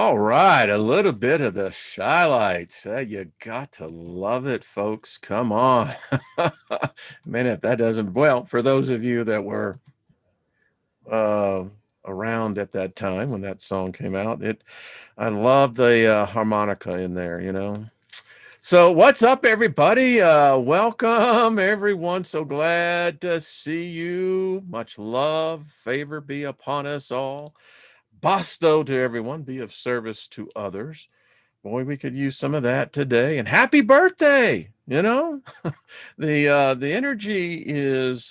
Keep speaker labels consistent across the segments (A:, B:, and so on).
A: All right, a little bit of the shy lights. You got to love it, folks. Come on. Man, if that doesn't, well, for those of you that were uh, around at that time when that song came out, I love the harmonica in there, you know. So, what's up, everybody? Welcome, everyone. So glad to see you. Much love, favor be upon us all. Bosto to everyone, be of service to others. Boy, we could use some of that today. And happy birthday! You know, the energy is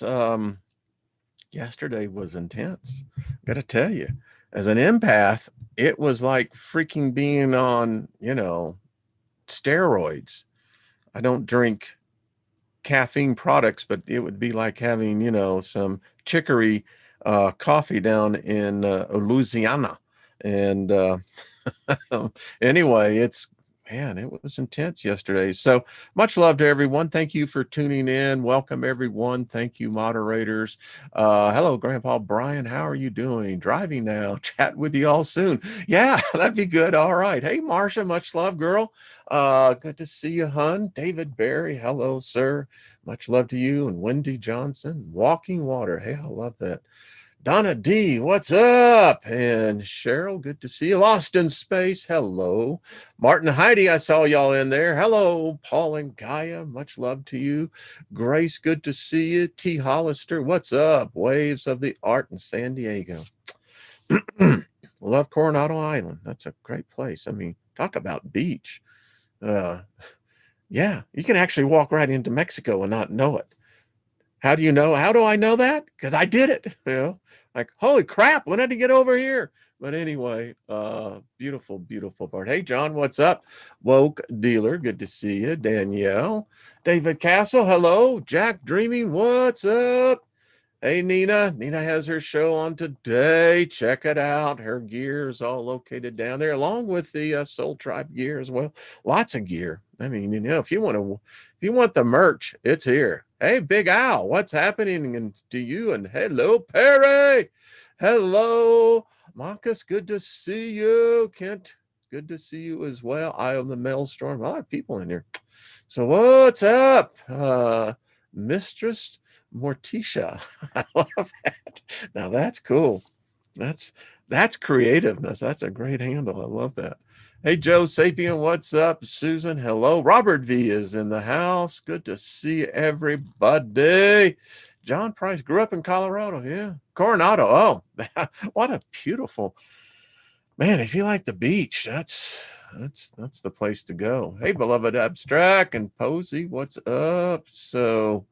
A: yesterday was intense. Gotta tell you, as an empath, it was like freaking being on, steroids. I don't drink caffeine products, but it would be like having, some chicory coffee down in Louisiana. And anyway, it was intense yesterday. So much love to everyone. Thank you for tuning in. Welcome, everyone. Thank you, moderators. Hello, Grandpa Brian. How are you doing? Driving now. Chat with you all soon. Yeah, that'd be good. All right. Hey, Marsha, much love, girl. Good to see you, hun. David Barry. Hello, sir. Much love to you. And Wendy Johnson. Walking Water. Hey, I love that. Donna D, what's up? And Cheryl, good to see you. Lost in Space, hello. Martin Heidi, I saw y'all in there. Hello. Paul and Gaia, much love to you. Grace, good to see you. T. Hollister, what's up? Waves of the Art in San Diego. Love Coronado Island. That's a great place. I mean, talk about beach. Yeah, you can actually walk right into Mexico and not know it. How do you know? How do I know that? Because I did it. Like, holy crap, when did I get over here? But anyway, beautiful, beautiful part. Hey, John, what's up? Woke Dealer, good to see you. Danielle. David Castle, hello. Jack Dreaming, what's up? Hey, Nina. Nina has her show on today. Check it out. Her gear is all located down there, along with the Soul Tribe gear as well. Lots of gear. I mean, if you want the merch, it's here. Hey, Big Al, what's happening to you? And hello, Perry. Hello, Marcus. Good to see you. Kent, good to see you as well. Eye of the Maelstrom. A lot of people in here. So what's up, Mistress Morticia? I love that. Now that's cool. That's creativeness. That's a great handle. I love that. Hey, Joe Sapien, what's up? Susan, hello. Robert V is in the house. Good to see everybody. John Price grew up in Colorado. Yeah. Coronado. Oh, what a beautiful, man. If you like the beach, that's the place to go. Hey, beloved Abstract and Posey, what's up? So,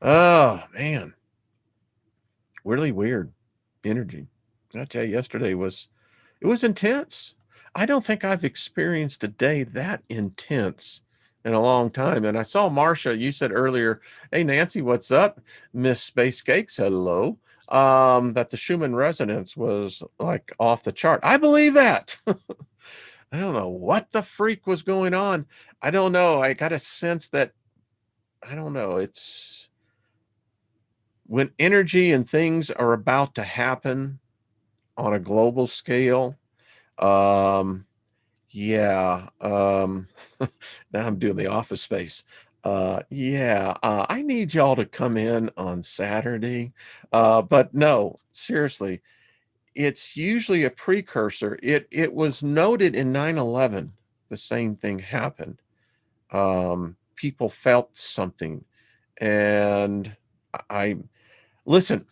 A: oh man, really weird energy. I tell you, yesterday it was intense. I don't think I've experienced a day that intense in a long time. And I saw Marsha, you said earlier, hey Nancy, what's up? Miss Space Cakes, hello. That the Schumann resonance was like off the chart. I believe that. I don't know what the freak was going on. I don't know. I got a sense that, I don't know, it's when energy and things are about to happen on a global scale. Um, yeah. Now I'm doing the office space. I need y'all to come in on Saturday. But no, seriously, it's usually a precursor. It was noted in 9/11, the same thing happened. People felt something. And I listen,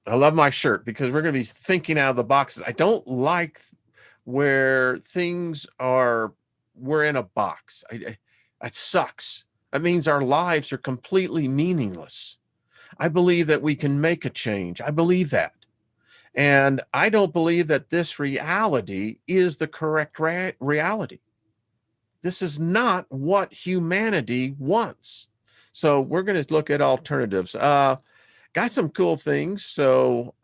A: I love my shirt because we're going to be thinking out of the boxes. I don't like where we're in a box. It sucks. That means our lives are completely meaningless. I believe that we can make a change. I believe that. And I don't believe that this reality is the correct reality. This is not what humanity wants. So we're going to look at alternatives. Got some cool things. So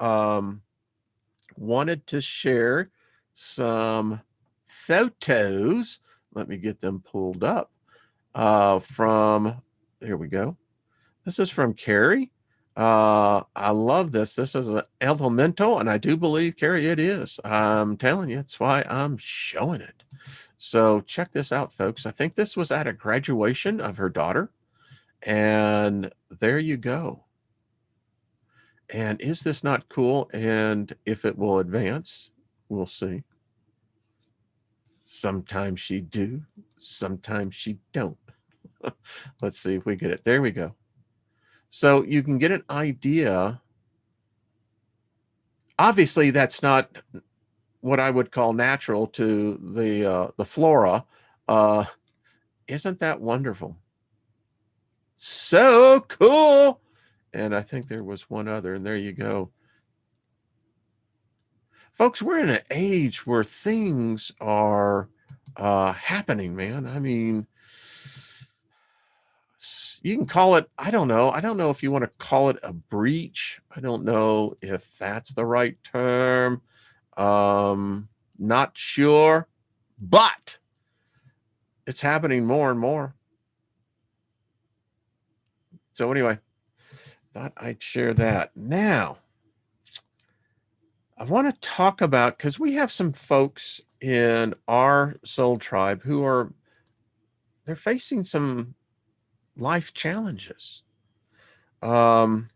A: wanted to share some photos. Let me get them pulled up from, here we go. This is from Carrie. I love this. This is an elemental, and I do believe, Carrie, it is. I'm telling you, it's why I'm showing it. So check this out, folks. I think this was at a graduation of her daughter. And there you go. And is this not cool? And if it will advance, we'll see. Sometimes she do, sometimes she don't. Let's see if we get it. There we go. So you can get an idea. Obviously, that's not what I would call natural to the flora. Isn't that wonderful? So cool. And I think there was one other, and there you go. Folks, we're in an age where things are happening, man. I mean, you can call it, I don't know. I don't know if you want to call it a breach. I don't know if that's the right term. Not sure, but it's happening more and more. So anyway, thought I'd share that. Now, I want to talk about, because we have some folks in our soul tribe who are, they're facing some life challenges. And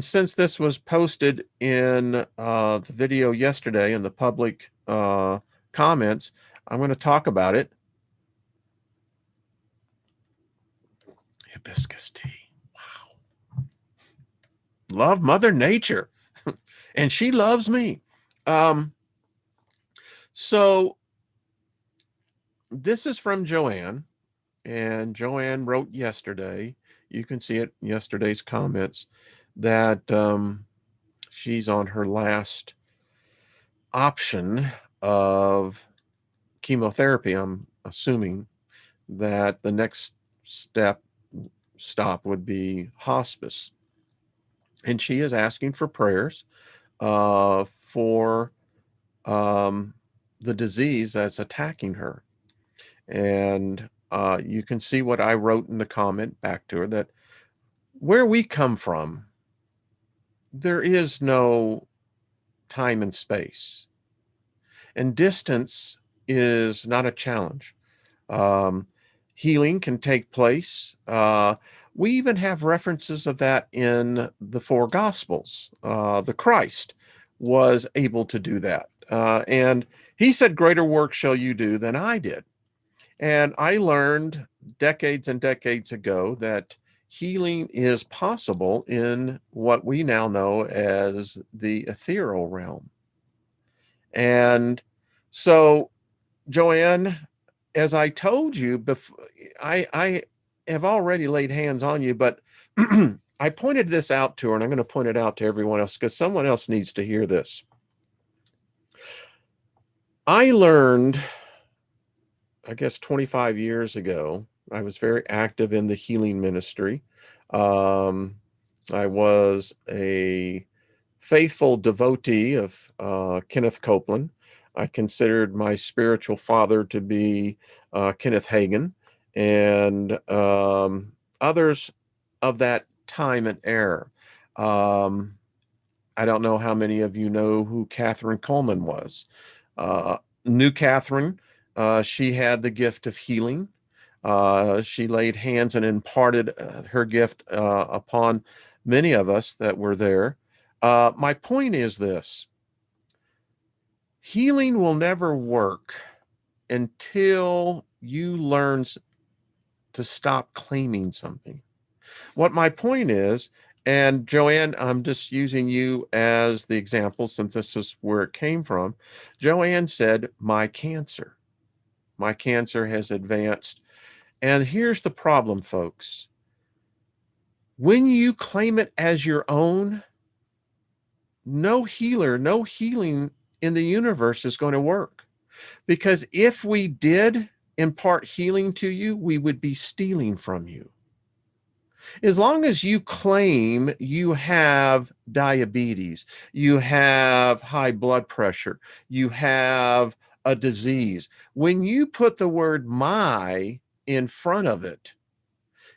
A: since this was posted in the video yesterday in the public comments, I'm going to talk about it. Hibiscus tea. Wow. Love Mother Nature. And she loves me. So this is from Joanne. And Joanne wrote yesterday, you can see it in yesterday's comments, that she's on her last option of chemotherapy. I'm assuming that the next stop would be hospice. And she is asking for prayers for the disease that's attacking her. And you can see what I wrote in the comment back to her, that where we come from, there is no time and space. And distance is not a challenge. Healing can take place. We even have references of that in the four Gospels. The Christ was able to do that. And he said, greater work shall you do than I did. And I learned decades and decades ago that healing is possible in what we now know as the ethereal realm. And so, Joanne, as I told you before, I have already laid hands on you, but I pointed this out to her, and I'm going to point it out to everyone else because someone else needs to hear this. I learned, I guess, 25 years ago, I was very active in the healing ministry. I was a faithful devotee of Kenneth Copeland. I considered my spiritual father to be Kenneth Hagin, and others of that time and era. I don't know how many of you know who Catherine Coleman was. Knew Catherine. She had the gift of healing. She laid hands and imparted her gift upon many of us that were there. My point is this: healing will never work until you learn to stop claiming something. What my point is, and Joanne, I'm just using you as the example since this is where it came from. Joanne said, my cancer has advanced. And here's the problem, folks. When you claim it as your own, no healing in the universe is going to work. Because if we did impart healing to you, we would be stealing from you. As long as you claim you have diabetes, you have high blood pressure, you have a disease, when you put the word my in front of it,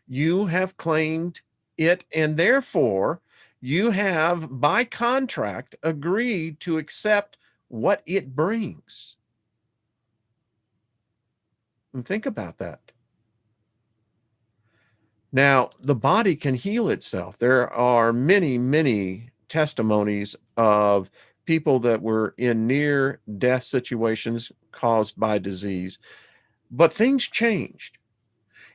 A: you have claimed it, and therefore You have, by contract, agreed to accept what it brings. And think about that. Now, the body can heal itself. There are many, many testimonies of people that were in near-death situations caused by disease, but things changed.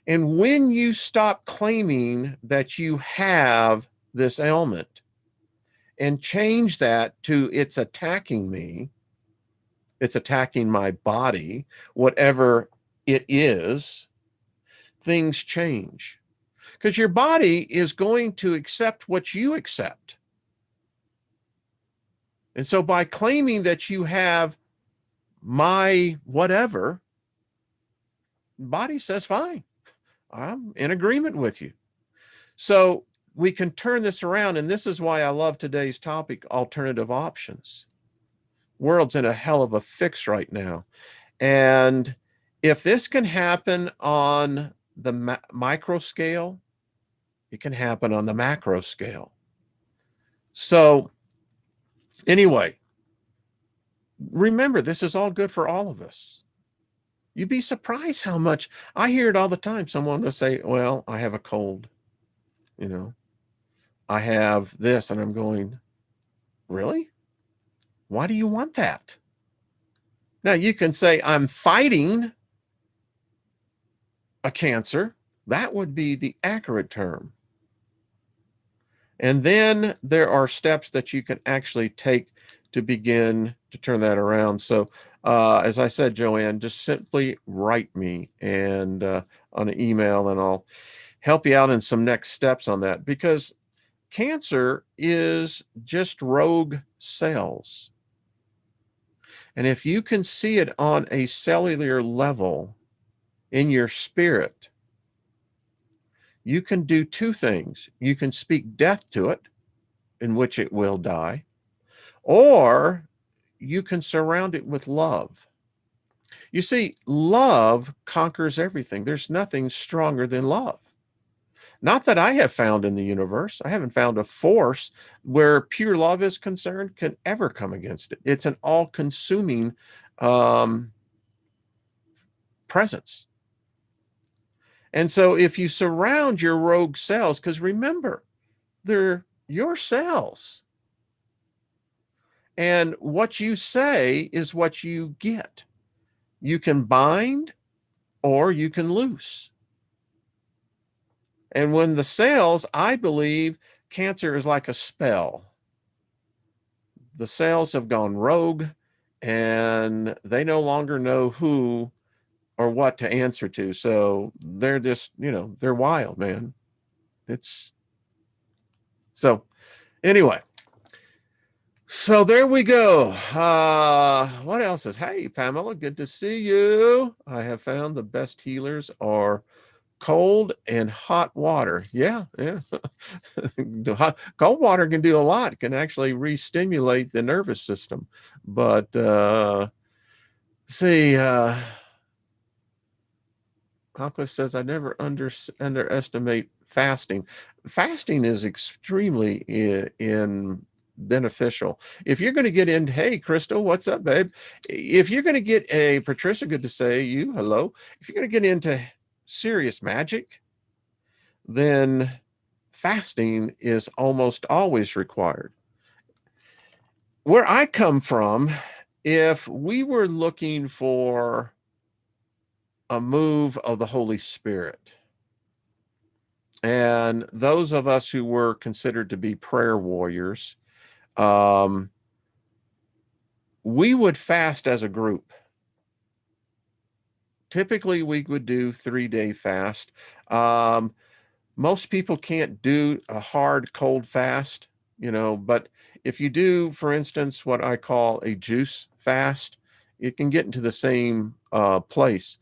A: And when you stop claiming that you have this ailment and change that to it's attacking me, it's attacking my body, whatever it is, things change. Because your body is going to accept what you accept. And so by claiming that you have my whatever, body says, fine, I'm in agreement with you. So we can turn this around. And this is why I love today's topic, alternative options. World's in a hell of a fix right now. And if this can happen on the micro scale, it can happen on the macro scale. So anyway, remember, this is all good for all of us. You'd be surprised how much I hear it all the time. Someone will say, well, I have a cold, I have this, and I'm going, really? Why do you want that? Now you can say, I'm fighting a cancer. That would be the accurate term. And then there are steps that you can actually take to begin to turn that around. So as I said, Joanne, just simply write me and on an email, and I'll help you out in some next steps on that, because cancer is just rogue cells. And if you can see it on a cellular level in your spirit, you can do two things. You can speak death to it, in which it will die, or you can surround it with love. You see, love conquers everything. There's nothing stronger than love. Not that I have found in the universe. I haven't found a force where pure love is concerned can ever come against it. It's an all-consuming presence. And so if you surround your rogue cells, because remember, they're your cells. And what you say is what you get. You can bind or you can loose. And when the cells, I believe cancer is like a spell. The cells have gone rogue and they no longer know who or what to answer to. So they're just, they're wild, man. So anyway, so there we go. What else is, hey, Pamela, good to see you. I have found the best healers are cold and hot water. Yeah. Cold water can do a lot. It can actually re-stimulate the nervous system. But see, Alka says, I never underestimate fasting. Fasting is extremely beneficial. If you're going to get in, hey, Crystal, what's up, babe? If you're going to get Patricia, good to say you, hello. If you're going to get into serious magic, then fasting is almost always required. Where I come from, if we were looking for a move of the Holy Spirit, and those of us who were considered to be prayer warriors, we would fast as a group. Typically, we would do 3-day fast. Most people can't do a hard cold fast, but if you do, for instance, what I call a juice fast, it can get into the same place.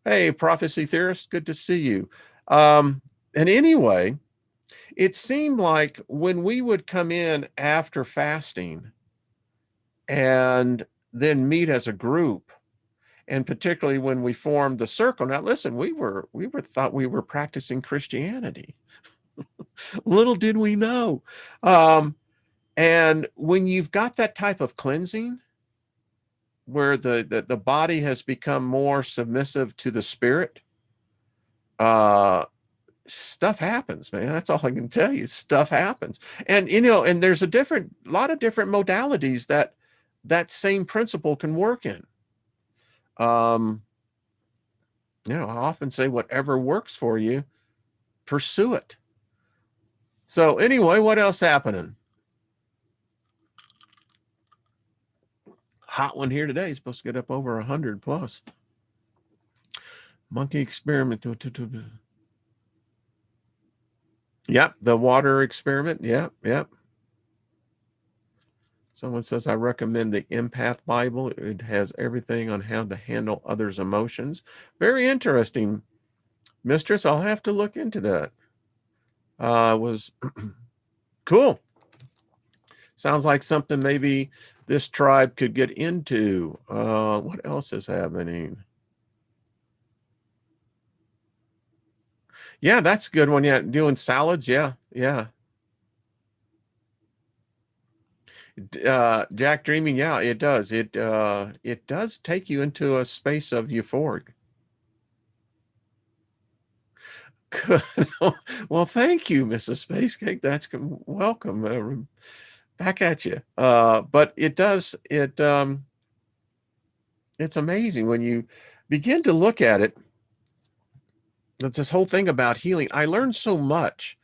A: Hey, prophecy theorist, good to see you. And anyway, it seemed like when we would come in after fasting and then meet as a group, and particularly when we formed the circle. Now, listen, we thought we were practicing Christianity. Little did we know. And when you've got that type of cleansing, where the body has become more submissive to the spirit, stuff happens, man. That's all I can tell you. Stuff happens. And and there's a lot of different modalities that same principle can work in. I often say whatever works for you, pursue it. So anyway, what else happening? Hot one here today. It's supposed to get up over 100 plus. Monkey experiment. Yep, the water experiment. Yep. Someone says, I recommend the Empath Bible. It has everything on how to handle others' emotions. Very interesting, mistress. I'll have to look into that. Was cool. Sounds like something maybe this tribe could get into. What else is happening? Yeah, that's a good one. Yeah, doing salads. Yeah. Jack dreaming. Yeah, it does. It does take you into a space of euphoric. Good. Well, thank you, Mrs. Space Cake. That's welcome. Back at you. But it does. It's amazing when you begin to look at it. That's this whole thing about healing. I learned so much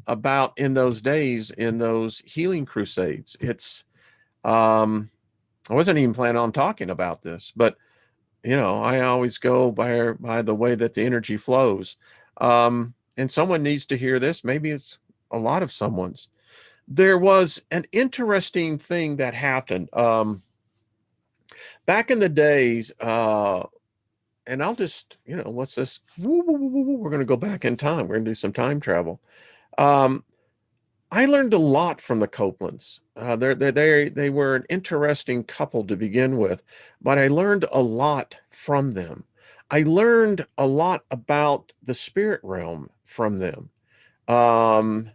A: about in those days, in those healing crusades. It's I wasn't even planning on talking about this, but I always go by the way that the energy flows. And someone needs to hear this. Maybe it's a lot of someone's. There was an interesting thing that happened back in the days. And I'll just, let's just, we're going to go back in time. We're going to do some time travel. Um, I learned a lot from the Copelands. They were an interesting couple to begin with, but I learned a lot from them. I learned a lot about the spirit realm from them. Um,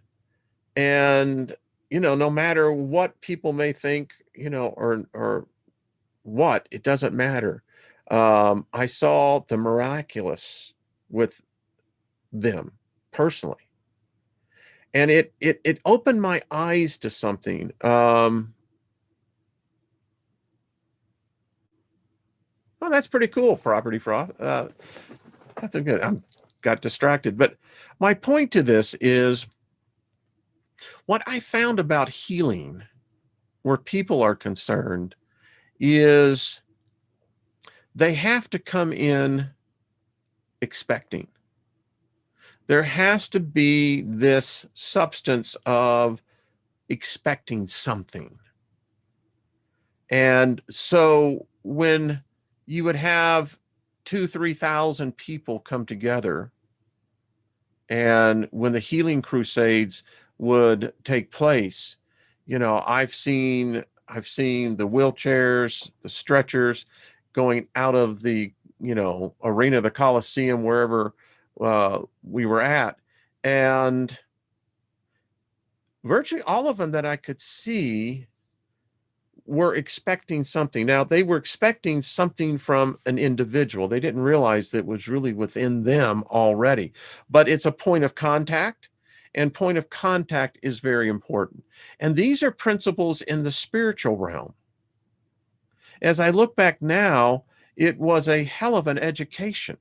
A: and no matter what people may think, or what, it doesn't matter. I saw the miraculous with them personally, and it opened my eyes to something. Oh, that's pretty cool. Property fraud. That's a good. I got distracted, but my point to this is what I found about healing, where people are concerned, is they have to come in expecting. There has to be this substance of expecting something. And so when you would have 2,000-3,000 people come together, and when the healing crusades would take place, I've seen the wheelchairs, the stretchers going out of the arena, the Coliseum, wherever we were at, and virtually all of them that I could see were expecting something. Now, they were expecting something from an individual. They didn't realize that it was really within them already. But it's a point of contact, and point of contact is very important. And these are principles in the spiritual realm. As I look back now, it was a hell of an education.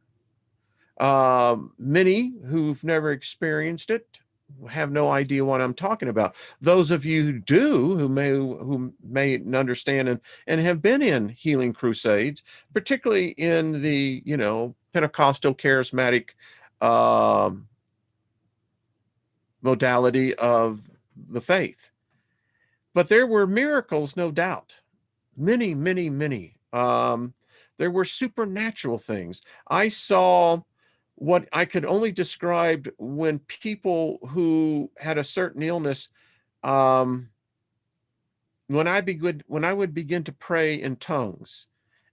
A: Many who've never experienced it have no idea what I'm talking about. Those of you who do, who may understand and have been in healing crusades, particularly in the Pentecostal charismatic modality of the faith. But there were miracles, no doubt. Many, many, many. There were supernatural things. I saw what I could only describe when people who had a certain illness, when I would begin to pray in tongues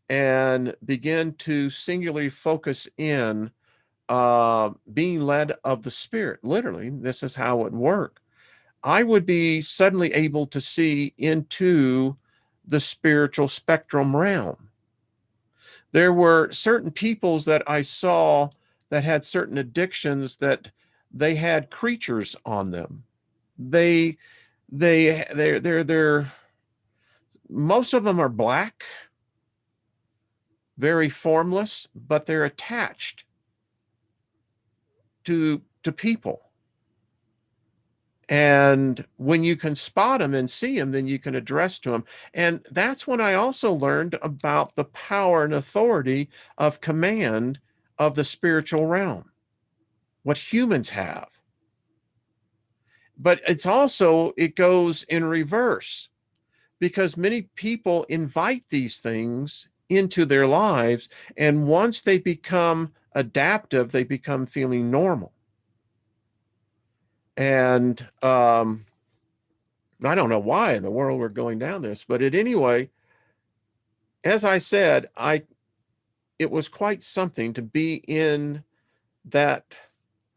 A: and begin to singularly focus in being led of the Spirit, literally, this is how it worked. I would be suddenly able to see into the spiritual spectrum realm. There were certain peoples that I saw that had certain addictions that they had creatures on them. They they're most of them are black, very formless, but they're attached to people. And when you can spot them and see them, then you can address to them. And that's when I also learned about the power and authority of command of the spiritual realm, what humans have. But it's also, it goes in reverse, because many people invite these things into their lives. And once they become adaptive, they become feeling normal. And I don't know why in the world we're going down this, but anyway, as I said, it was quite something to be in that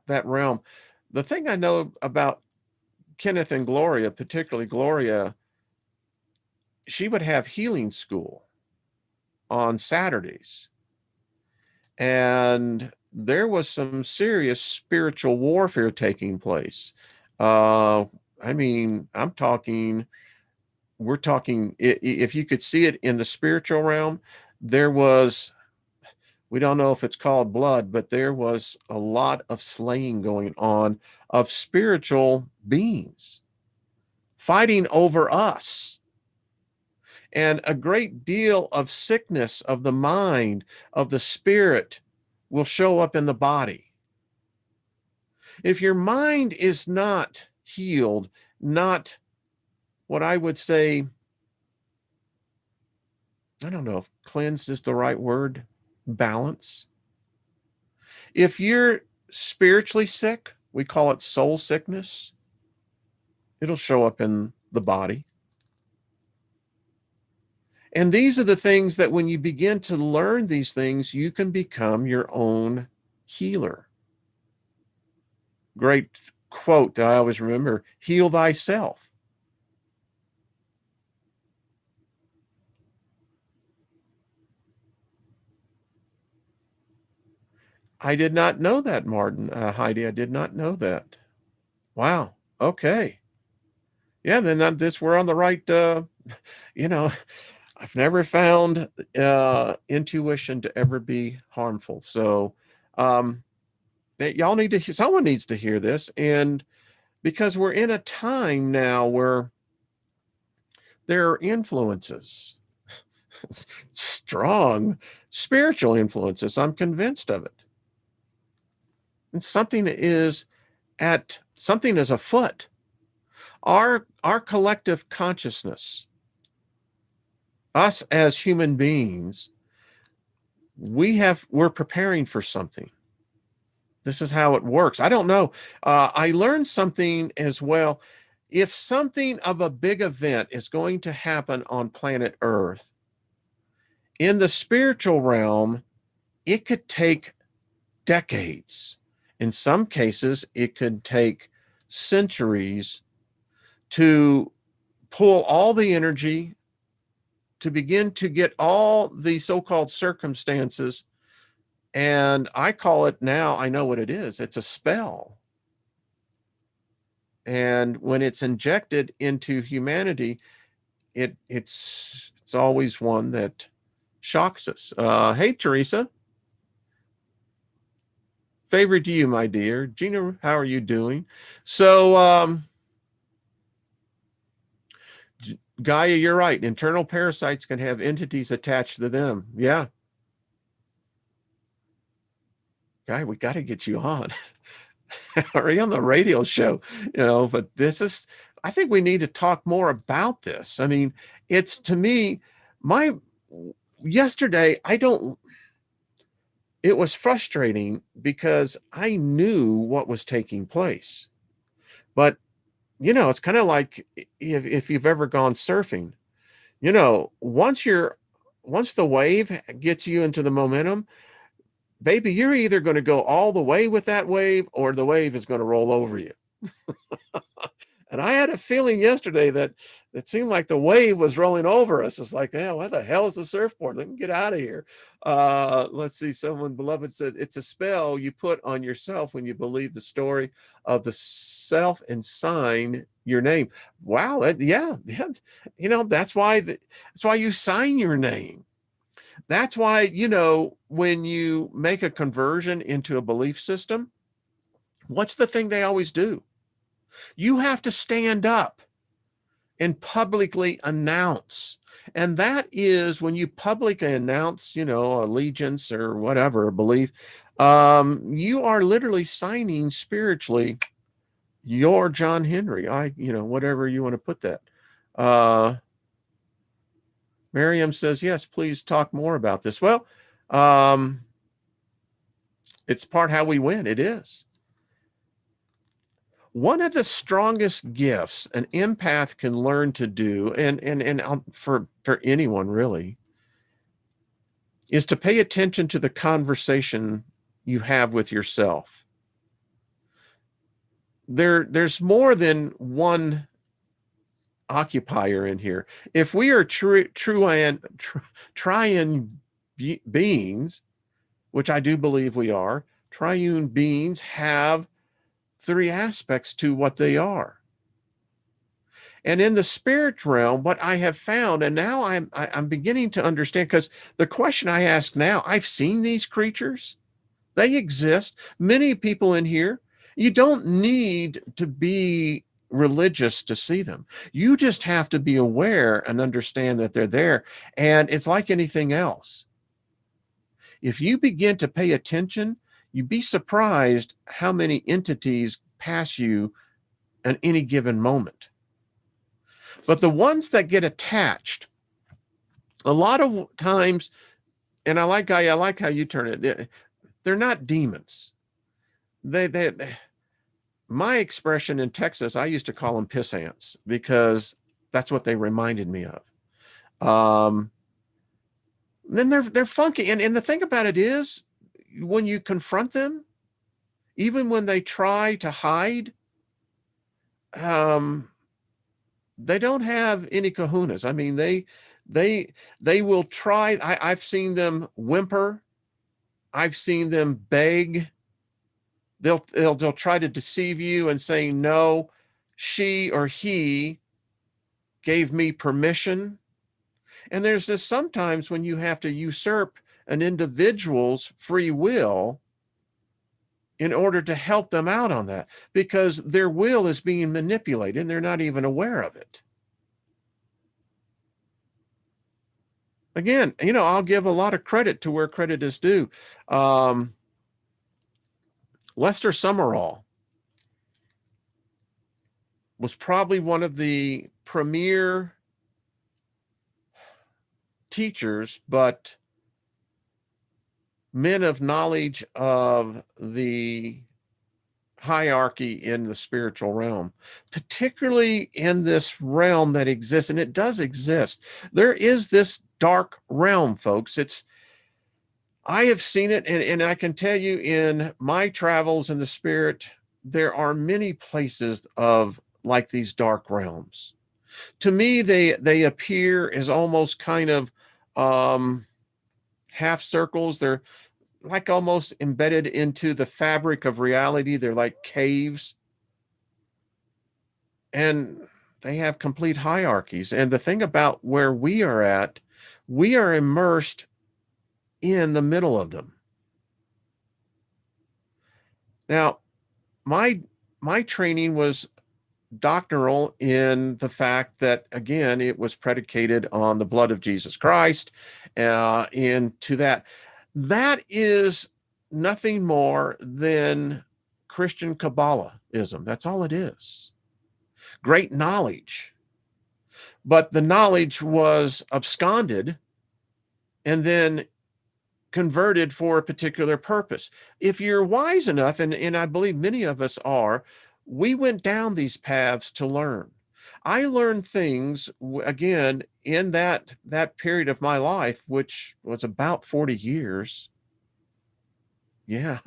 A: realm. The thing I know about Kenneth and Gloria, particularly Gloria, she would have healing school on Saturdays. And there was some serious spiritual warfare taking place. I mean, we're talking, if you could see it in the spiritual realm, there was, we don't know if it's called blood, but there was a lot of slaying going on of spiritual beings fighting over us. And a great deal of sickness of the mind, of the spirit, will show up in the body. If your mind is not healed, not what I would say, I don't know if cleansed is the right word, balance. If you're spiritually sick, we call it soul sickness. It'll show up in the body. And these are the things that when you begin to learn these things, you can become your own healer. Great quote I always remember, heal thyself. I did not know that, Martin, Heidi. I did not know that. Wow. Okay. Yeah, then this we're on the right. You know, I've never found intuition to ever be harmful. So, y'all need to. Someone needs to hear this, and because we're in a time now where there are influences, strong spiritual influences. I'm convinced of it. And something is afoot. Our collective consciousness, us as human beings, we're preparing for something. This is how it works. I don't know. I learned something as well. If something of a big event is going to happen on planet Earth, in the spiritual realm, it could take decades. In some cases, it could take centuries to pull all the energy, to begin to get all the so-called circumstances. And I call it now, I know what it is. It's a spell. And when it's injected into humanity, it's always one that shocks us. Hey, Teresa. Favor to you, my dear. Gina, how are you doing? So, Gaia, you're right. Internal parasites can have entities attached to them. Yeah. Guy, we got to get you on. Are you on the radio show? But I think we need to talk more about this. I mean, it's, to me, yesterday, it was frustrating because I knew what was taking place. But, it's kind of like if you've ever gone surfing, once the wave gets you into the momentum, baby, you're either going to go all the way with that wave or the wave is going to roll over you. And I had a feeling yesterday that it seemed like the wave was rolling over us. It's like, yeah, what the hell is the surfboard? Let me get out of here. Let's see. Someone beloved said it's a spell you put on yourself when you believe the story of the self and sign your name. Wow. Yeah. That's why that's why you sign your name. That's why, when you make a conversion into a belief system, what's the thing they always do? You have to stand up and publicly announce. And that is when you publicly announce, allegiance or whatever, belief, you are literally signing spiritually, you're John Henry. Whatever you want to put that. Miriam says, yes, please talk more about this. Well, it's part how we win. It is. One of the strongest gifts an empath can learn to do, and for anyone really, is to pay attention to the conversation you have with yourself. There's more than one occupier in here. If we are triune beings, which I do believe we are, triune beings have three aspects to what they are. And in the spirit realm, what I have found, and now I'm beginning to understand, because the question I ask now, I've seen these creatures. They exist. Many people in here, you don't need to be religious to see them. You just have to be aware and understand that they're there. And it's like anything else. If you begin to pay attention, you'd be surprised how many entities pass you at any given moment. But the ones that get attached, a lot of times, and I like how you turn it, they're not demons. They my expression in Texas, I used to call them piss ants because that's what they reminded me of. Then they're funky. And the thing about it is, when you confront them, even when they try to hide, they don't have any kahunas. I mean, they will try. I've seen them whimper. I've seen them beg. They'll try to deceive you and say, no, she or he gave me permission. And there's this sometimes when you have to usurp an individual's free will in order to help them out on that, because their will is being manipulated and they're not even aware of it. Again, I'll give a lot of credit to where credit is due. Lester Summerall was probably one of the premier teachers, but men of knowledge of the hierarchy in the spiritual realm, particularly in this realm that exists, and it does exist. There is this dark realm, folks. I have seen it, and I can tell you in my travels in the spirit, there are many places of like these dark realms. To me, they appear as almost kind of half circles. They're like almost embedded into the fabric of reality. They're like caves. And they have complete hierarchies. And the thing about where we are at, we are immersed in the middle of them. Now, my training was doctrinal in the fact that, again, it was predicated on the blood of Jesus Christ. Into that is nothing more than Christian Kabbalahism. That's all it is. Great knowledge. But the knowledge was absconded and then converted for a particular purpose. If you're wise enough, and I believe many of us are, we went down these paths to learn. I learned things, again, in that period of my life, which was about 40 years. Yeah.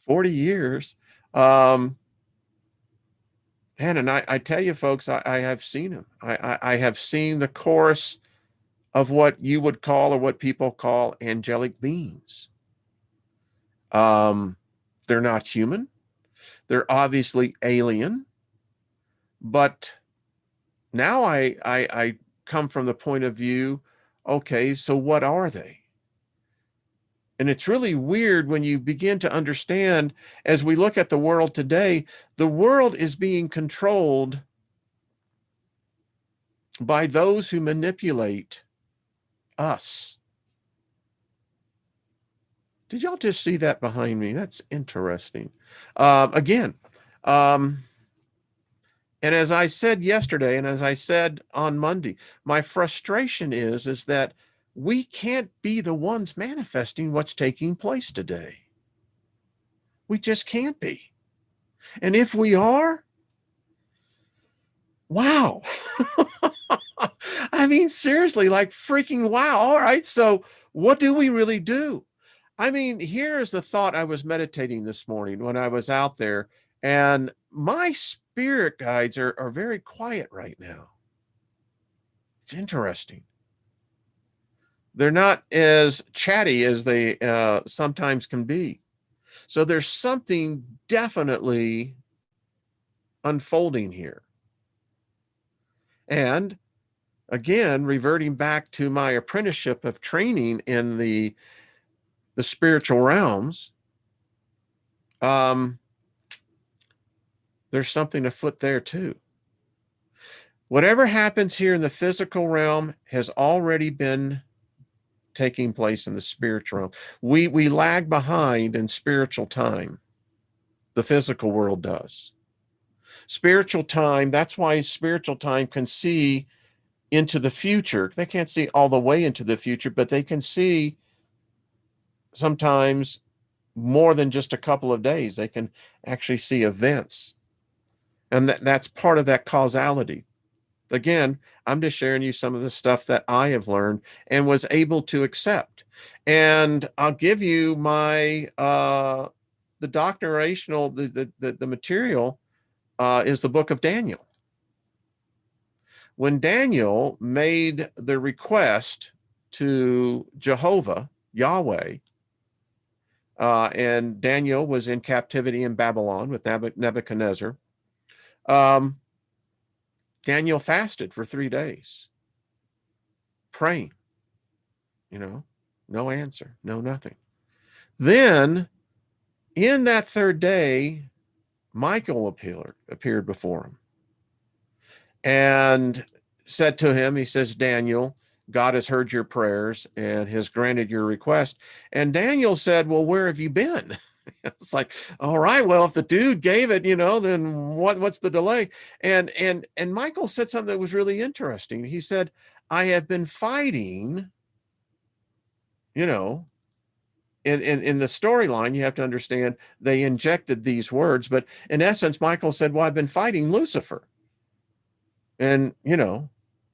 A: 40 years. Man, and I tell you, folks, I have seen him. I have seen the chorus of what you would call, or what people call, angelic beings. They're not human. They're obviously alien. But now I come from the point of view, okay, so what are they? And it's really weird when you begin to understand, as we look at the world today, the world is being controlled by those who manipulate us. Did y'all just see that behind me? That's interesting. Again, and as I said yesterday, and as I said on Monday, my frustration is that we can't be the ones manifesting what's taking place today. We just can't be. And if we are, wow. I mean, seriously, like freaking wow. All right. So what do we really do? I mean, here's the thought I was meditating this morning when I was out there, and my spirit guides are very quiet right now. It's interesting. They're not as chatty as they sometimes can be. So there's something definitely unfolding here. And again, reverting back to my apprenticeship of training in the spiritual realms, there's something afoot there too. Whatever happens here in the physical realm has already been taking place in the spiritual realm. We lag behind in spiritual time. The physical world does. Spiritual time, that's why spiritual time can see into the future. They can't see all the way into the future, but they can see sometimes more than just a couple of days. They can actually see events. And that's part of that causality. Again, I'm just sharing you some of the stuff that I have learned and was able to accept. And I'll give you my the doctrinational, the material is the book of Daniel. When Daniel made the request to Jehovah, Yahweh, and Daniel was in captivity in Babylon with Nebuchadnezzar, Daniel fasted for 3 days, praying, no answer, no nothing. Then in that third day, Michael appeared before him and said to him, he says, Daniel, God has heard your prayers and has granted your request. And Daniel said, well, where have you been? It's like, all right, well, if the dude gave it, then what's the delay? And Michael said something that was really interesting. He said, I have been fighting, in the storyline, you have to understand they injected these words, but in essence, Michael said, well, I've been fighting Lucifer and,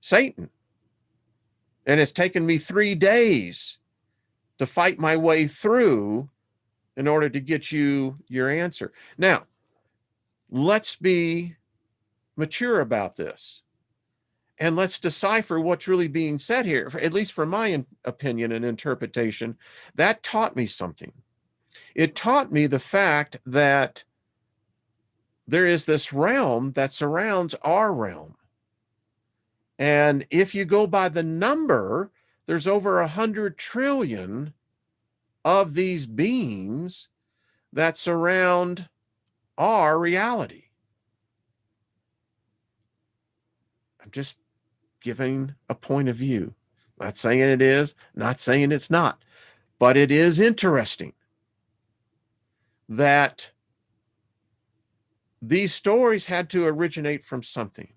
A: Satan. And it's taken me 3 days to fight my way through in order to get you your answer. Now, let's be mature about this and let's decipher what's really being said here. At least from my opinion and interpretation, that taught me something. It taught me the fact that there is this realm that surrounds our realm. And if you go by the number, there's over 100 trillion of these beings that surround our reality. I'm just giving a point of view. Not saying it is, not saying it's not, but it is interesting that these stories had to originate from something.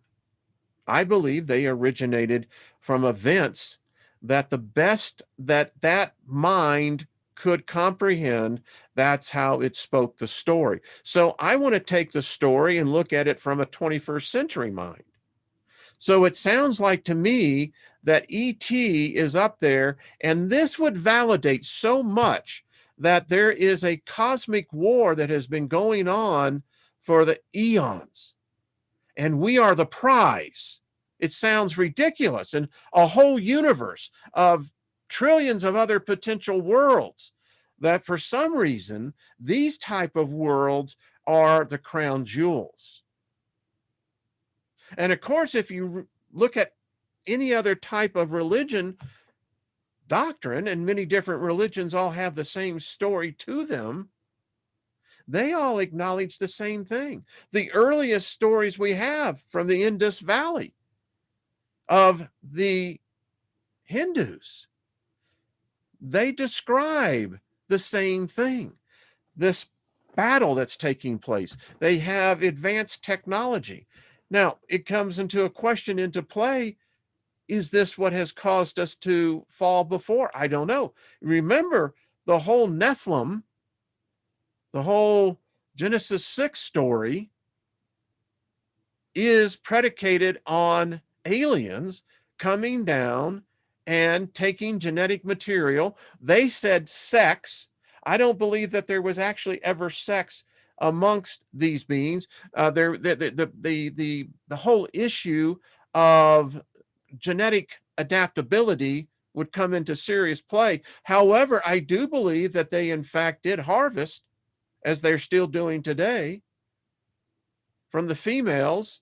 A: I believe they originated from events that the best that mind could comprehend, that's how it spoke the story. So I want to take the story and look at it from a 21st century mind. So it sounds like to me that ET is up there, and this would validate so much that there is a cosmic war that has been going on for the eons, and we are the prize. It sounds ridiculous. And a whole universe of trillions of other potential worlds, that for some reason, these type of worlds are the crown jewels. And of course, if you look at any other type of religion, doctrine, and many different religions all have the same story to them, they all acknowledge the same thing. The earliest stories we have from the Indus Valley of the Hindus, they describe the same thing, this battle that's taking place. They have advanced technology. Now, it comes into a question into play. Is this what has caused us to fall before? I don't know. Remember, the whole Nephilim, the whole Genesis 6 story is predicated on aliens coming down and taking genetic material. They said sex. I don't believe that there was actually ever sex amongst these beings. The whole issue of genetic adaptability would come into serious play. However, I do believe that they in fact did harvest, as they're still doing today, from the females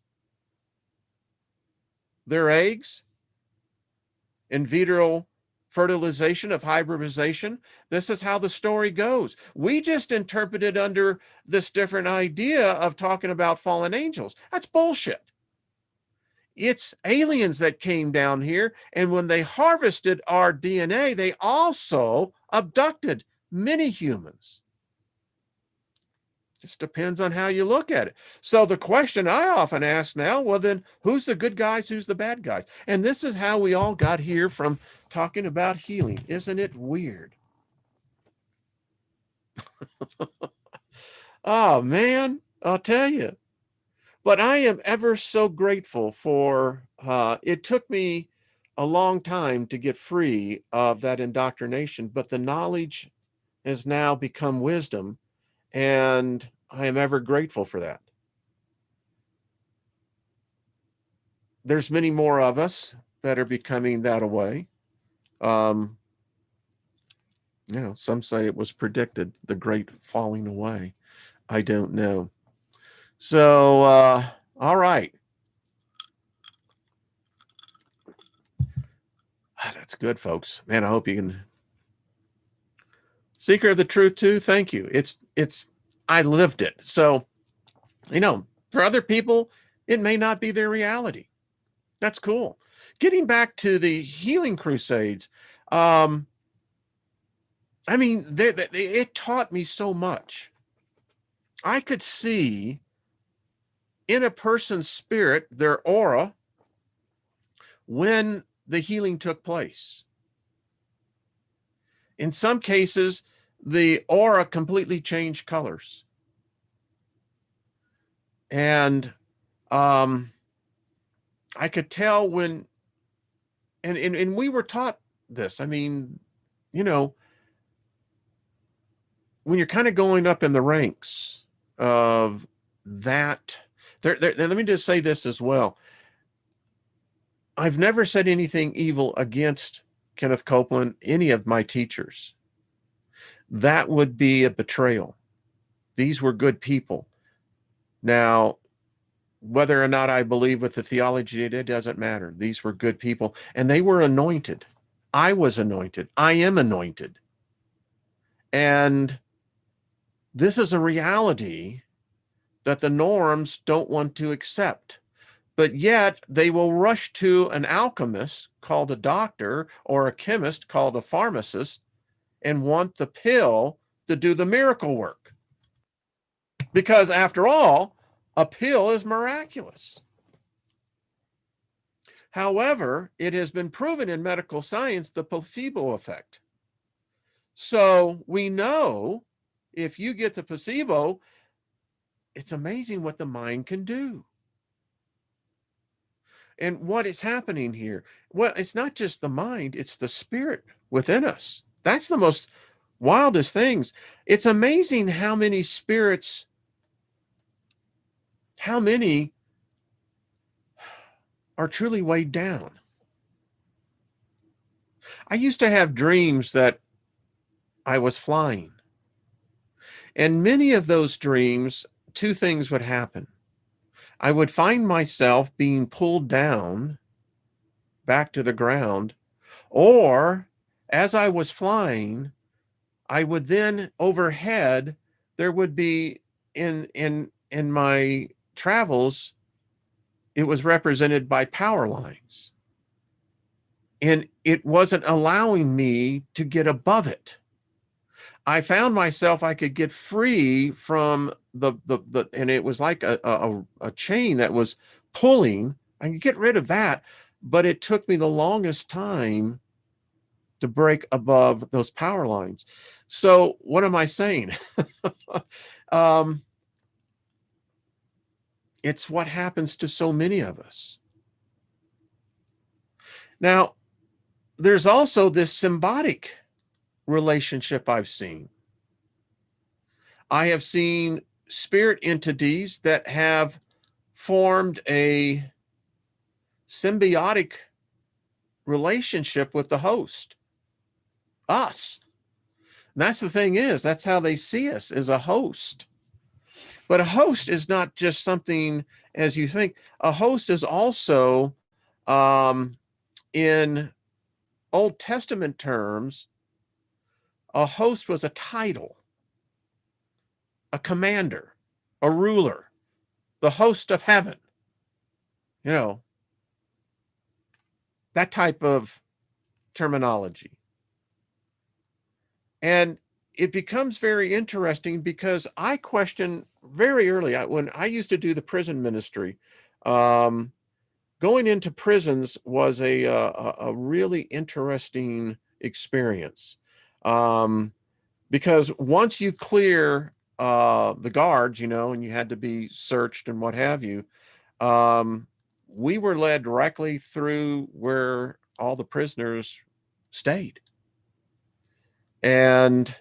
A: their eggs, in vitro fertilization of hybridization. This is how the story goes. We just interpret it under this different idea of talking about fallen angels. That's bullshit. It's aliens that came down here, and when they harvested our DNA, they also abducted many humans. Just depends on how you look at it. So the question I often ask now, well, then who's the good guys? Who's the bad guys? And this is how we all got here from talking about healing. Isn't it weird? Oh, man, I'll tell you. But I am ever so grateful for, it took me a long time to get free of that indoctrination, but the knowledge has now become wisdom, and I am ever grateful for that. There's many more of us that are becoming that away. You know, some say it was predicted, the great falling away. I don't know. So, all right. That's good, folks. Man, I hope you can. Seeker of the truth too. Thank you. I lived it. So, you know, for other people, it may not be their reality. That's cool. Getting back to the healing crusades, I mean, it taught me so much. I could see in a person's spirit, their aura, when the healing took place. In some cases, the aura completely changed colors. And I could tell when, and we were taught this. I mean, you know, when you're kind of going up in the ranks of that, let me just say this as well. I've never said anything evil against Kenneth Copeland, any of my teachers. That would be a betrayal. These were good people. Now, whether or not I believe with the theology, it doesn't matter. These were good people, and they were anointed. I was anointed. I am anointed. And this is a reality that the norms don't want to accept. But yet they will rush to an alchemist called a doctor or a chemist called a pharmacist and want the pill to do the miracle work. Because after all, a pill is miraculous. However, it has been proven in medical science, the placebo effect. So we know if you get the placebo, it's amazing what the mind can do. And what is happening here? Well, it's not just the mind, it's the spirit within us. That's the most wildest things. It's amazing how many spirits, how many are truly weighed down. I used to have dreams that I was flying. And many of those dreams, two things would happen. I would find myself being pulled down back to the ground, or as I was flying, I would then overhead, there would be in my travels, it was represented by power lines. And it wasn't allowing me to get above it. I found myself, I could get free from the and it was like a chain that was pulling. I could get rid of that, but it took me the longest time to break above those power lines. So what am I saying? It's what happens to so many of us. Now, there's also this symbiotic relationship I've seen. I have seen spirit entities that have formed a symbiotic relationship with the host, us. And that's the thing is, that's how they see us, as a host. But a host is not just something as you think. A host is also, in Old Testament terms, a host was a title, a commander, a ruler, the host of heaven, you know, that type of terminology. And it becomes very interesting because I question very early, when I used to do the prison ministry, going into prisons was a really interesting experience. Because once you clear the guards, you know, and you had to be searched and what have you, we were led directly through where all the prisoners stayed. And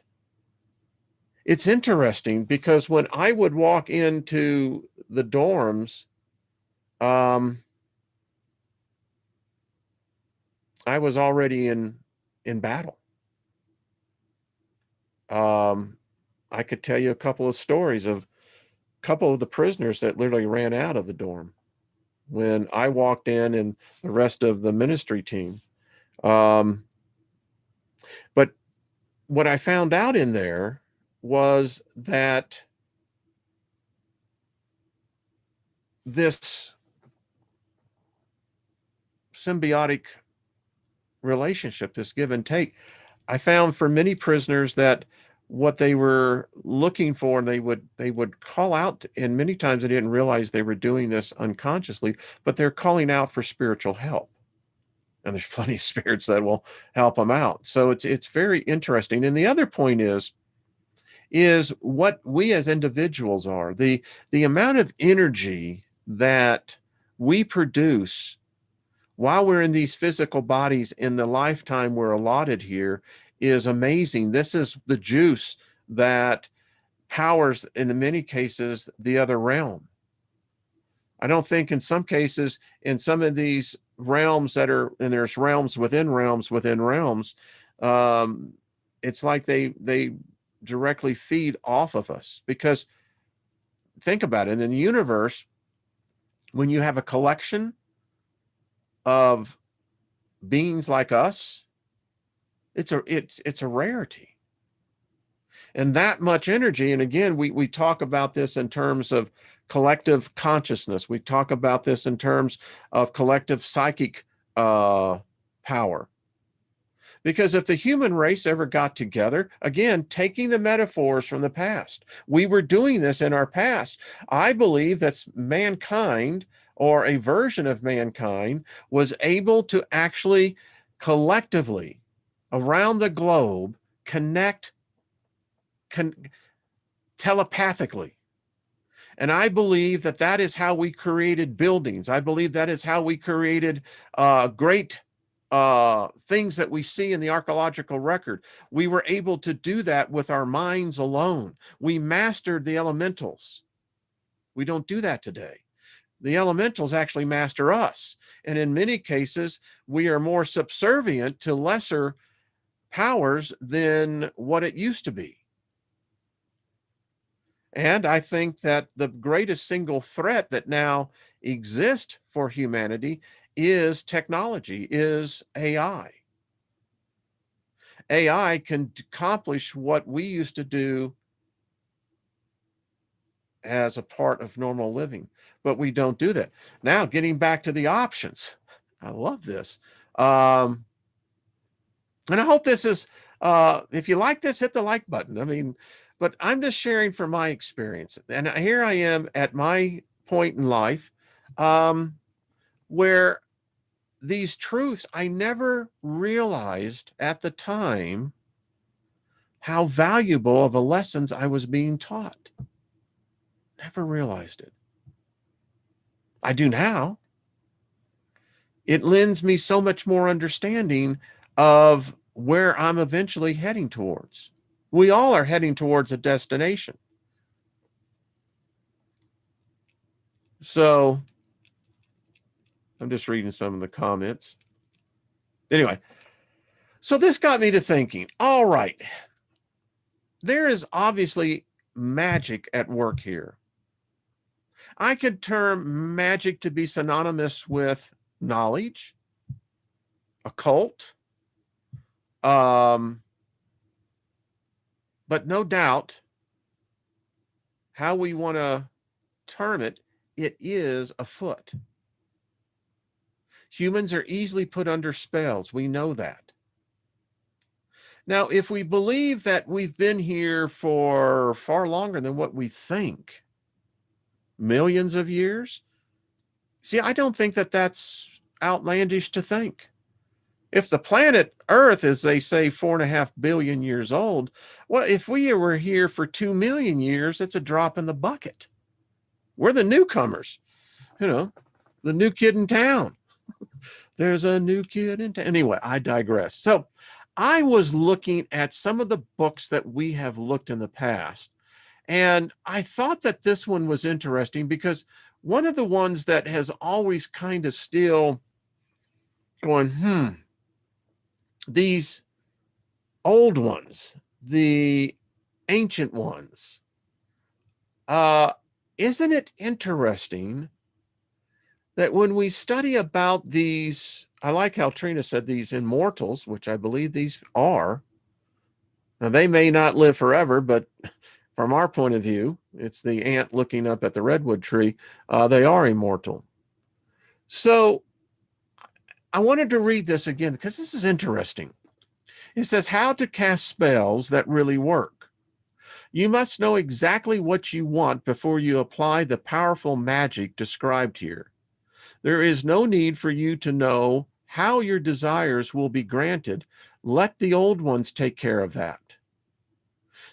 A: it's interesting because when I would walk into the dorms, I was already in battle. I could tell you a couple of stories of a couple of the prisoners that literally ran out of the dorm when I walked in, and the rest of the ministry team. But what I found out in there was that this symbiotic relationship, this give and take, I found for many prisoners that what they were looking for, and they would call out, and many times they didn't realize they were doing this unconsciously, but they're calling out for spiritual help. And there's plenty of spirits that will help them out. So it's very interesting. And the other point is what we as individuals are, the amount of energy that we produce while we're in these physical bodies in the lifetime we're allotted here is amazing. This is the juice that powers, in many cases, the other realm. I don't think in some cases, in some of these realms that are, and there's realms within realms within realms, it's like they directly feed off of us. Because think about it, in the universe, when you have a collection of beings like us, it's a rarity. And that much energy, and again, we talk about this in terms of collective consciousness. We talk about this in terms of collective psychic power. Because if the human race ever got together, again, taking the metaphors from the past, we were doing this in our past. I believe that mankind, or a version of mankind, was able to actually collectively around the globe connect telepathically. And I believe that that is how we created buildings. I believe that is how we created great things that we see in the archaeological record. We were able to do that with our minds alone. We mastered the elementals. We don't do that today. The elementals actually master us. And in many cases, we are more subservient to lesser powers than what it used to be. And I think that the greatest single threat that now exists for humanity is technology, is AI. AI can accomplish what we used to do as a part of normal living, but we don't do that. Now, getting back to the options, I love this. And I hope this is, if you like this, hit the like button. I mean, but I'm just sharing from my experience. And here I am at my point in life where these truths, I never realized at the time how valuable of the lessons I was being taught. Never realized it. I do now. It lends me so much more understanding of where I'm eventually heading towards. We all are heading towards a destination. So I'm just reading some of the comments. Anyway, so this got me to thinking, all right, there is obviously magic at work here. I could term magic to be synonymous with knowledge, occult, but no doubt how we want to term it, it is afoot. Humans are easily put under spells. We know that. Now, if we believe that we've been here for far longer than what we think, millions of years, see, I don't think that that's outlandish to think. If the planet Earth is, they say, 4.5 billion years old, well, if we were here for 2 million years, it's a drop in the bucket. We're the newcomers, you know, the new kid in town. There's a new kid in town. Anyway, I digress. So I was looking at some of the books that we have looked in the past, and I thought that this one was interesting because one of the ones that has always kind of still going, these old ones, the ancient ones, isn't it interesting that when we study about these, I like how Trina said these immortals, which I believe these are. Now, they may not live forever, but from our point of view, it's the ant looking up at the redwood tree. They are immortal. So I wanted to read this again because this is interesting. It says how to cast spells that really work. You must know exactly what you want before you apply the powerful magic described here. There is no need for you to know how your desires will be granted. Let the old ones take care of that.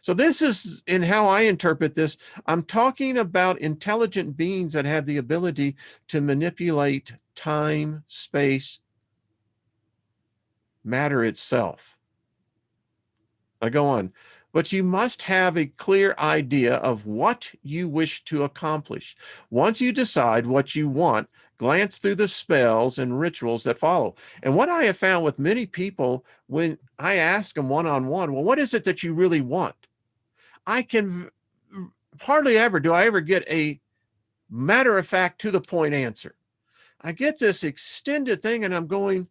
A: So this is, in how I interpret this, I'm talking about intelligent beings that have the ability to manipulate time, space, matter itself. I go on. But you must have a clear idea of what you wish to accomplish. Once you decide what you want, glance through the spells and rituals that follow. And what I have found with many people, when I ask them one-on-one, well, what is it that you really want? I can hardly ever do I ever get a matter-of-fact, to-the-point answer. I get this extended thing and I'm going,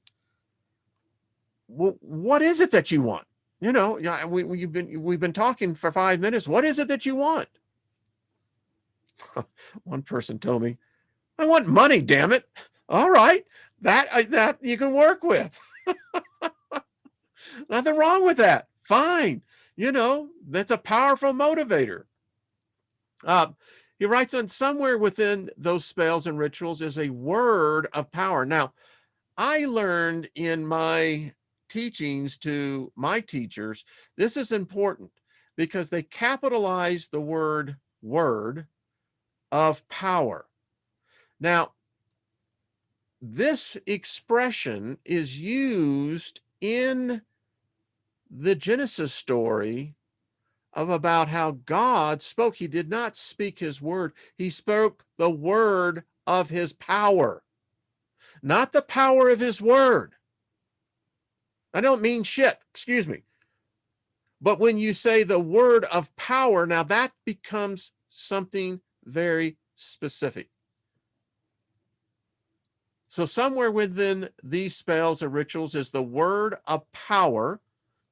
A: well, what is it that you want? You know, we've been talking for 5 minutes. What is it that you want? One person told me, I want money, damn it. All right, that you can work with. Nothing wrong with that. Fine. You know, that's a powerful motivator. He writes on somewhere within those spells and rituals is a word of power. Now, I learned in my teachings to my teachers, this is important because they capitalize the word of power. Now, this expression is used in the Genesis story of about how God spoke. He did not speak his word. He spoke the word of his power, not the power of his word. I don't mean shit, excuse me. But when you say the word of power, now that becomes something very specific. So somewhere within these spells or rituals is the word of power,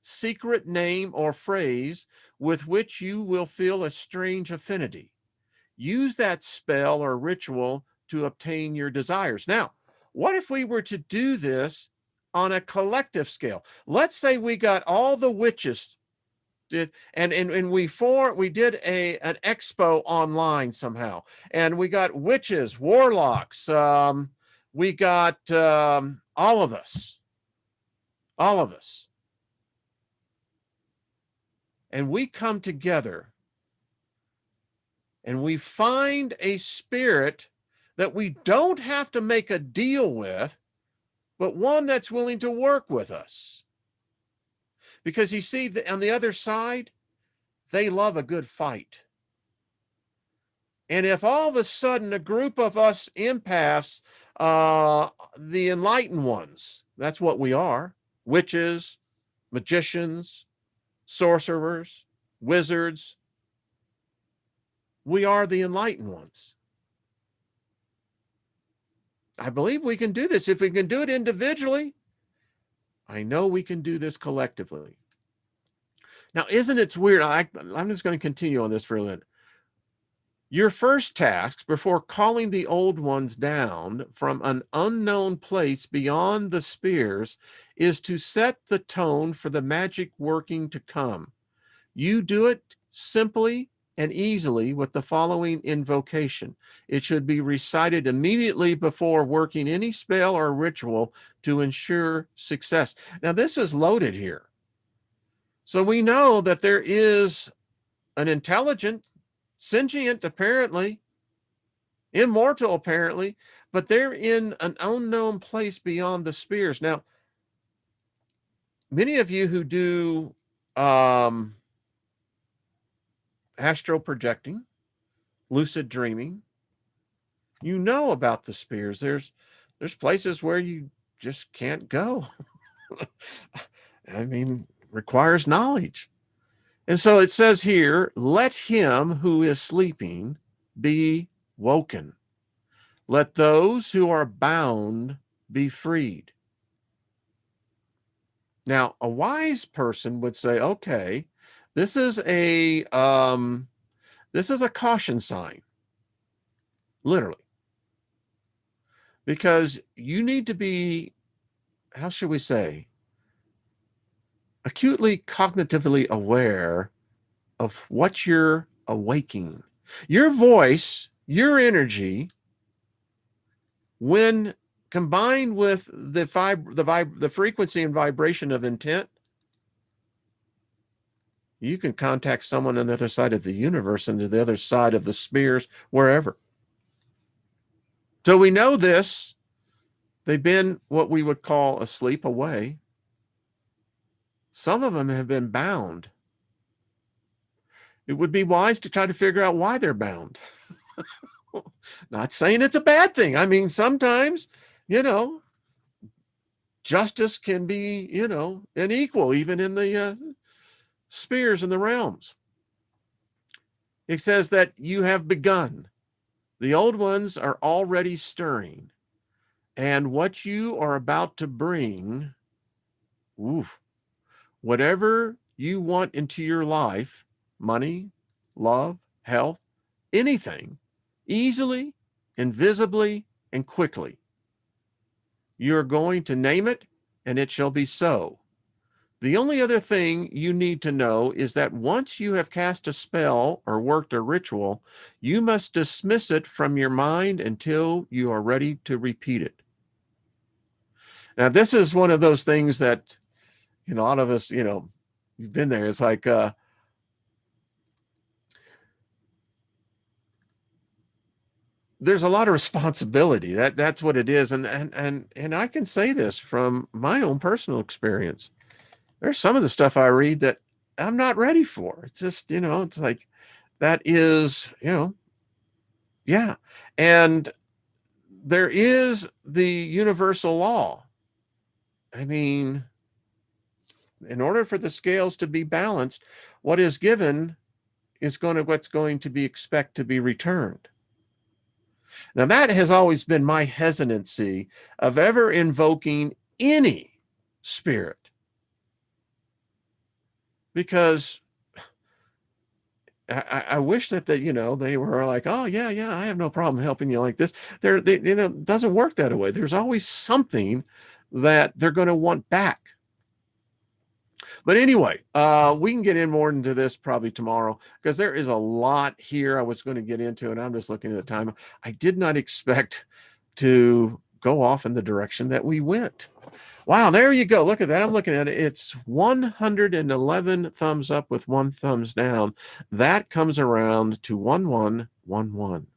A: secret name or phrase with which you will feel a strange affinity. Use that spell or ritual to obtain your desires. Now, what if we were to do this on a collective scale? Let's say we got all the witches did, and we did an expo online somehow, and we got witches, warlocks, we got all of us, and we come together and we find a spirit that we don't have to make a deal with, but one that's willing to work with us. Because you see, on the other side, they love a good fight. And if all of a sudden a group of us empaths, the enlightened ones, that's what we are, witches, magicians, sorcerers, wizards, we are the enlightened ones. I believe we can do this. If we can do it individually, I know we can do this collectively. Now, isn't it weird? I'm just going to continue on this for a minute. Your first task before calling the old ones down from an unknown place beyond the spears is to set the tone for the magic working to come. You do it simply and easily with the following invocation. It should be recited immediately before working any spell or ritual to ensure success. Now, this is loaded here. So we know that there is an intelligent, sentient, apparently, immortal, apparently, but they're in an unknown place beyond the spears. Now, many of you who do astral projecting, lucid dreaming, you know about the spears. There's places where you just can't go. I mean, requires knowledge. And so it says here, let him who is sleeping be woken. Let those who are bound be freed. Now, a wise person would say, okay, this is a caution sign, literally, because you need to be, how should we say, acutely cognitively aware of what you're awaking. Your voice, your energy, when combined with the frequency and vibration of intent, you can contact someone on the other side of the universe and to the other side of the spears, wherever. So we know this. They've been what we would call asleep away. Some of them have been bound. It would be wise to try to figure out why they're bound. Not saying it's a bad thing. I mean, sometimes, justice can be, an equal, even in the spheres and the realms. It says that you have begun. The old ones are already stirring. And what you are about to bring, whatever you want into your life, money, love, health, anything, easily, invisibly, and quickly. You're going to name it, and it shall be so. The only other thing you need to know is that once you have cast a spell or worked a ritual, you must dismiss it from your mind until you are ready to repeat it. Now, this is one of those things that, a lot of us, you've been there. It's like, there's a lot of responsibility. That's what it is. And I can say this from my own personal experience. There's some of the stuff I read that I'm not ready for. It's just, it's like that is, yeah. And there is the universal law. I mean, in order for the scales to be balanced, what is given is what's going to be expect to be returned. Now, that has always been my hesitancy of ever invoking any spirit, because I wish that they were like, oh yeah, I have no problem helping you like this. It doesn't work that way. There's always something that they're going to want back. But anyway, we can get in more into this probably tomorrow, because there is a lot here I was going to get into, and I'm just looking at the time. I did not expect to go off in the direction that we went. Wow, there you go. Look at that. I'm looking at it. It's 111 thumbs up with 1 thumbs down. That comes around to 1111.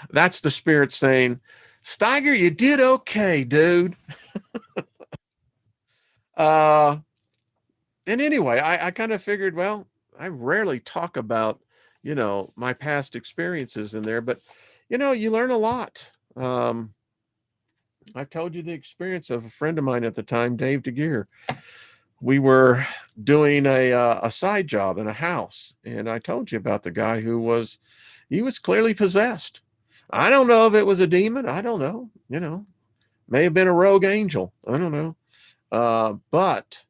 A: That's the spirit saying, Steiger, you did okay, dude. uh, and anyway, I kind of figured, well, I rarely talk about, my past experiences in there, but, you learn a lot. I've told you the experience of a friend of mine at the time, Dave DeGear. We were doing a side job in a house, and I told you about the guy he was clearly possessed. I don't know if it was a demon. I don't know. May have been a rogue angel. I don't know. But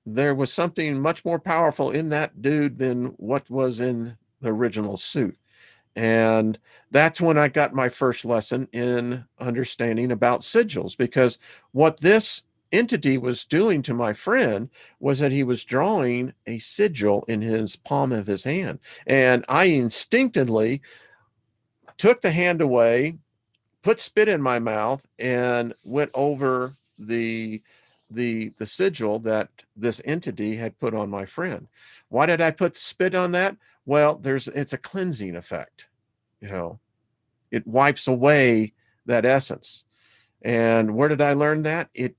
A: there was something much more powerful in that dude than what was in the original suit. And that's when I got my first lesson in understanding about sigils, because what this entity was doing to my friend was that he was drawing a sigil in his palm of his hand. And I instinctively took the hand away, put spit in my mouth, and went over the sigil that this entity had put on my friend. Why did I put spit on that? Well, it's a cleansing effect. It wipes away that essence. And where did I learn that? It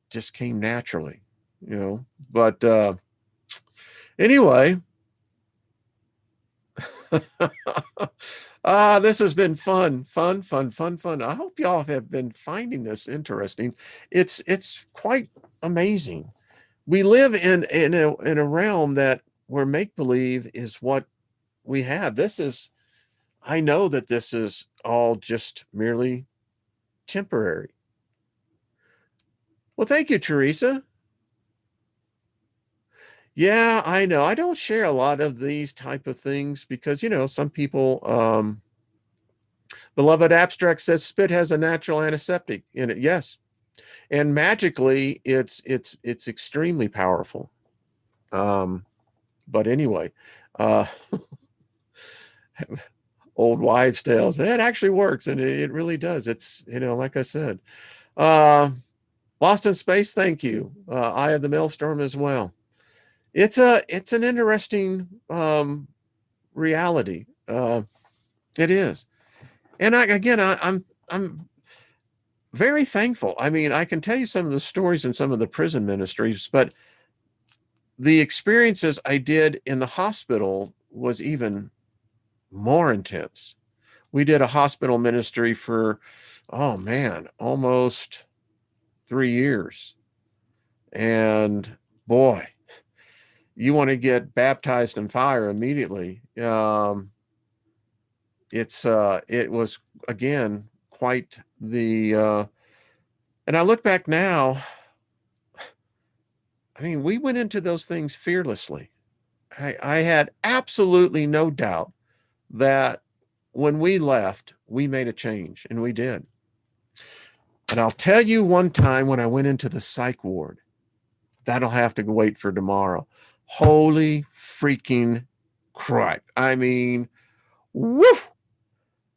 A: just came naturally. But anyway, this has been fun. I hope y'all have been finding this interesting. It's quite amazing. We live in a realm where make believe is what we have. I know that this is all just merely temporary. Well, thank you, Teresa. Yeah, I know. I don't share a lot of these type of things because, some people, Beloved Abstract says spit has a natural antiseptic in it. Yes. And magically it's extremely powerful. But anyway, uh, old wives' tales, it actually works, and it really does. It's, like I said, uh, Lost in Space, thank you. Eye of the Maelstrom as well. It's an interesting reality. It is. And I'm very thankful. I mean, I can tell you some of the stories in some of the prison ministries, but the experiences I did in the hospital was even more intense. We did a hospital ministry for, oh man, almost 3 years. And boy, you want to get baptized in fire immediately. It was again quite the and I look back now, I mean, we went into those things fearlessly. I had absolutely no doubt that when we left, we made a change, and we did. And I'll tell you one time when I went into the psych ward, that'll have to wait for tomorrow. Holy freaking crap. I mean, woo!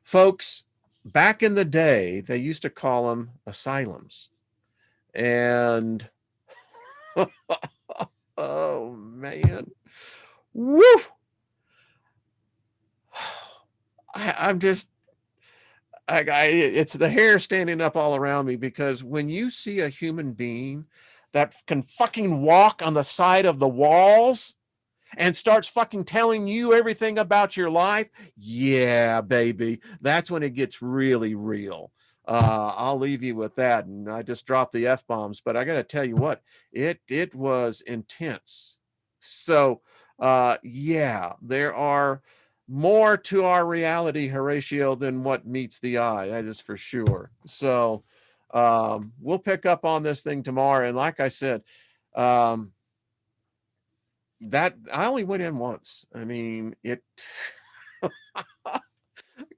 A: Folks, back in the day, they used to call them asylums. And oh man, woo! I'm just, it's the hair standing up all around me, because when you see a human being that can fucking walk on the side of the walls and starts fucking telling you everything about your life, yeah, baby, that's when it gets really real. I'll leave you with that. And I just dropped the F-bombs, but I got to tell you what, it was intense. So, yeah, there are more to our reality, Horatio, than what meets the eye. That is for sure. So, we'll pick up on this thing tomorrow. And like I said, that I only went in once. I mean, it I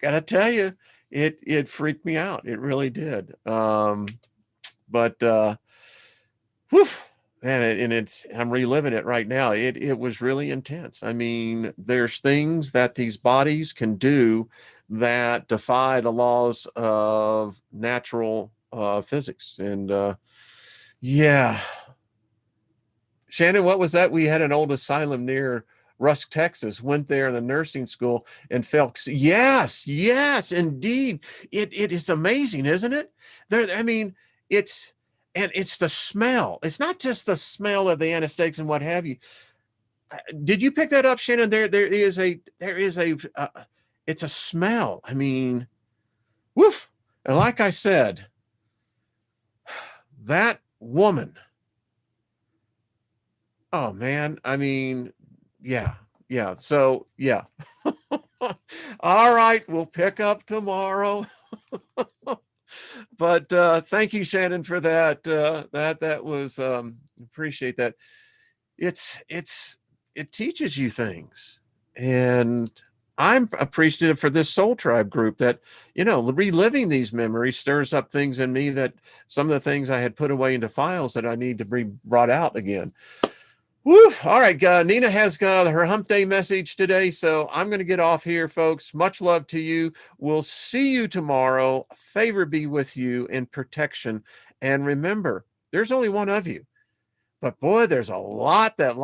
A: gotta tell you, it freaked me out. It really did. But whew, man, and it's, I'm reliving it right now. It was really intense. I mean, there's things that these bodies can do that defy the laws of natural physics. And yeah, Shannon, what was that? We had an old asylum near Rusk, Texas, went there in the nursing school and felt, yes, yes, indeed. It is amazing, isn't it? There, I mean, it's, and it's the smell. It's not just the smell of the anesthetics and what have you. Did you pick that up, Shannon? It's a smell. I mean, woof. And like I said, that woman, oh man, I mean, yeah, yeah. So yeah. All right, we'll pick up tomorrow. But thank you, Shannon, for that. That was appreciate that. It teaches you things, and I'm appreciative for this Soul Tribe group that, you know, reliving these memories stirs up things in me, that some of the things I had put away into files that I need to be brought out again. Woo. All right, Nina has her hump day message today, so I'm going to get off here, folks. Much love to you. We'll see you tomorrow. Favor be with you and protection. And remember, there's only one of you, but boy, there's a lot that